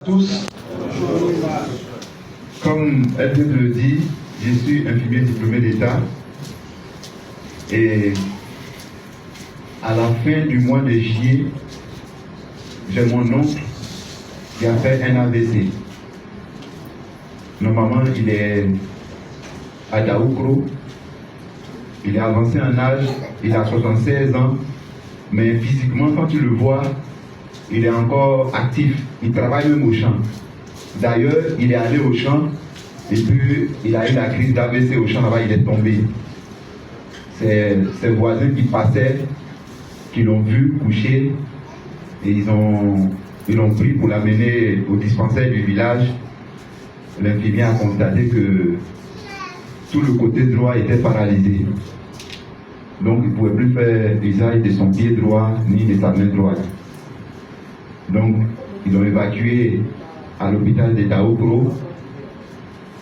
Tous, comme elle vient de le dire, je suis infirmier diplômé d'État et à la fin du mois de juillet, j'ai mon oncle qui a fait un AVC. Normalement, il est à Daoukro, il est avancé en âge, il a 76 ans, mais physiquement, quand tu le vois, il est encore actif, il travaille même au champ. D'ailleurs, il est allé au champ et puis il a eu la crise d'AVC au champ là-bas, il est tombé. C'est ses voisins qui passaient, qui l'ont vu coucher et ils l'ont pris pour l'amener au dispensaire du village. L'infirmier a constaté que tout le côté droit était paralysé. Donc il ne pouvait plus faire usage de son pied droit ni de sa main droite. Donc, ils l'ont évacué à l'hôpital de Daoukro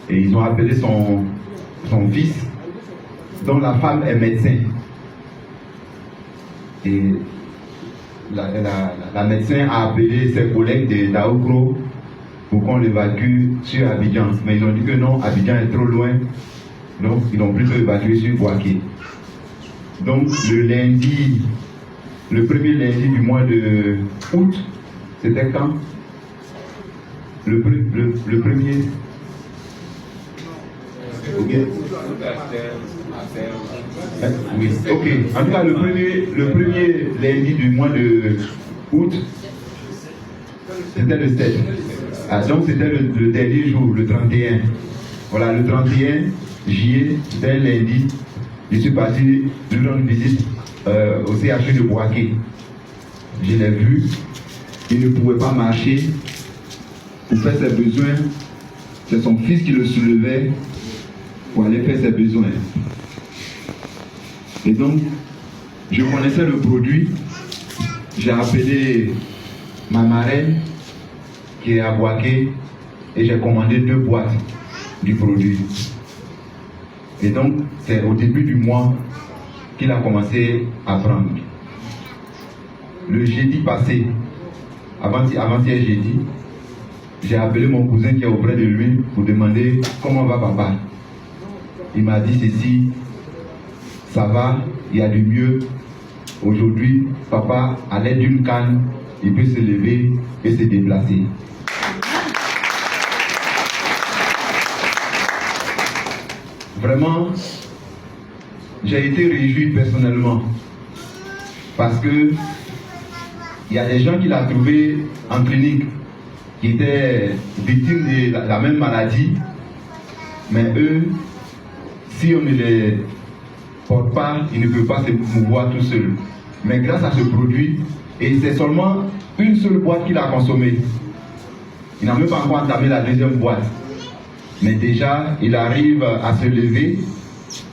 et ils ont appelé son fils, dont la femme est médecin. Et la médecin a appelé ses collègues de Daoukro pour qu'on l'évacue sur Abidjan. Mais ils ont dit que non, Abidjan est trop loin, donc ils l'ont plutôt évacué sur Boaké. Donc, le premier lundi du mois de août, c'était quand? Le premier. Ok. Oui, ok. En tout cas, le premier lundi du mois de août, c'était le 7. Ah, donc c'était le dernier jour, le 31. Voilà, le 31 juillet, c'était un lundi. Je suis parti lui rendre visite au CHU de Boaké. Je l'ai vu. Il ne pouvait pas marcher pour faire ses besoins. C'est son fils qui le soulevait pour aller faire ses besoins. Et donc, je connaissais le produit. J'ai appelé ma marraine qui est à Boaké et j'ai commandé 2 boîtes du produit. Et donc, c'est au début du mois qu'il a commencé à prendre. Le jeudi passé, avant-hier jeudi, j'ai appelé mon cousin qui est auprès de lui pour demander comment va papa. Il m'a dit ceci, ça va, il y a du mieux. Aujourd'hui, papa, à l'aide d'une canne, il peut se lever et se déplacer. Vraiment, j'ai été réjoui personnellement parce que il y a des gens qui l'ont trouvé en clinique qui étaient victimes de la même maladie, mais eux, si on ne les porte pas, ils ne peuvent pas se mouvoir tout seuls. Mais grâce à ce produit, et c'est seulement une seule boîte qu'il a consommée. Il n'a même pas encore entamé la deuxième boîte. Mais déjà, il arrive à se lever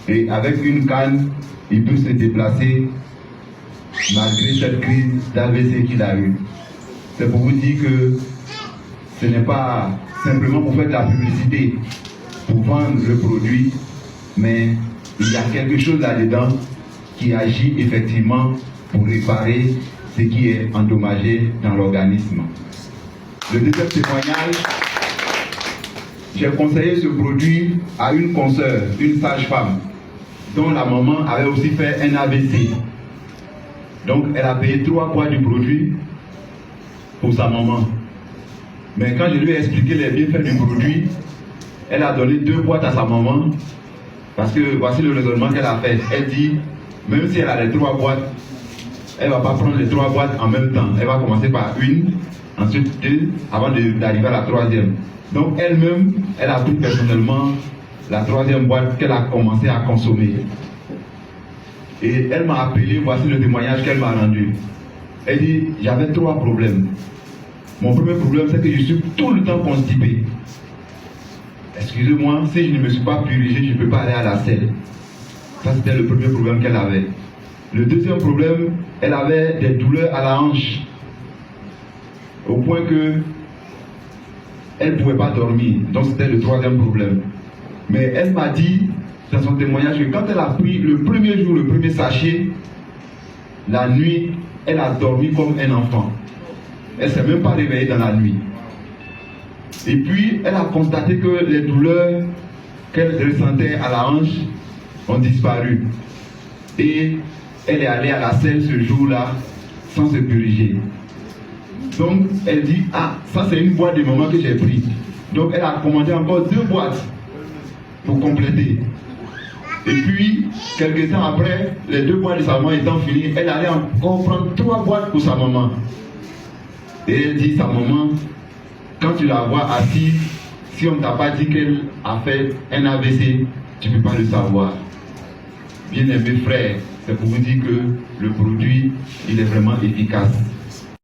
et avec une canne, il peut se déplacer malgré cette crise d'AVC qu'il a eue. C'est pour vous dire que ce n'est pas simplement pour faire de la publicité, pour vendre le produit, mais il y a quelque chose là-dedans qui agit effectivement pour réparer ce qui est endommagé dans l'organisme. Le deuxième témoignage, j'ai conseillé ce produit à une consoeur, une sage-femme, dont la maman avait aussi fait un AVC. Donc elle a payé 3 boîtes du produit pour sa maman. Mais quand je lui ai expliqué les bienfaits du produit, elle a donné 2 boîtes à sa maman. Parce que voici le raisonnement qu'elle a fait. Elle dit, même si elle a les 3 boîtes, elle ne va pas prendre les 3 boîtes en même temps. Elle va commencer par une, ensuite 2, avant d'arriver à la 3e. Donc elle-même, elle a pris personnellement la 3e boîte qu'elle a commencé à consommer. Et elle m'a appelé, voici le témoignage qu'elle m'a rendu. Elle dit, j'avais 3 problèmes. Mon premier problème, c'est que je suis tout le temps constipé. Excusez-moi, si je ne me suis pas purgé, je ne peux pas aller à la selle. Ça, c'était le premier problème qu'elle avait. Le deuxième problème, elle avait des douleurs à la hanche. Au point que elle ne pouvait pas dormir. Donc, c'était le 3e problème. Mais elle m'a dit, dans son témoignage, que quand elle a pris le premier jour, le premier sachet, la nuit, elle a dormi comme un enfant. Elle ne s'est même pas réveillée dans la nuit. Et puis, elle a constaté que les douleurs qu'elle ressentait à la hanche ont disparu. Et elle est allée à la selle ce jour-là sans se puriger. Donc, elle dit, ah, ça c'est une boîte de maman que j'ai pris. Donc, elle a commandé encore 2 boîtes pour compléter. Et puis, quelques temps après, les 2 boîtes de sa maman étant finies, elle allait encore prendre 3 boîtes pour sa maman. Et elle dit, sa maman, quand tu la vois assise, si on ne t'a pas dit qu'elle a fait un AVC, tu ne peux pas le savoir. Bien-aimés frères, c'est pour vous dire que le produit, il est vraiment efficace.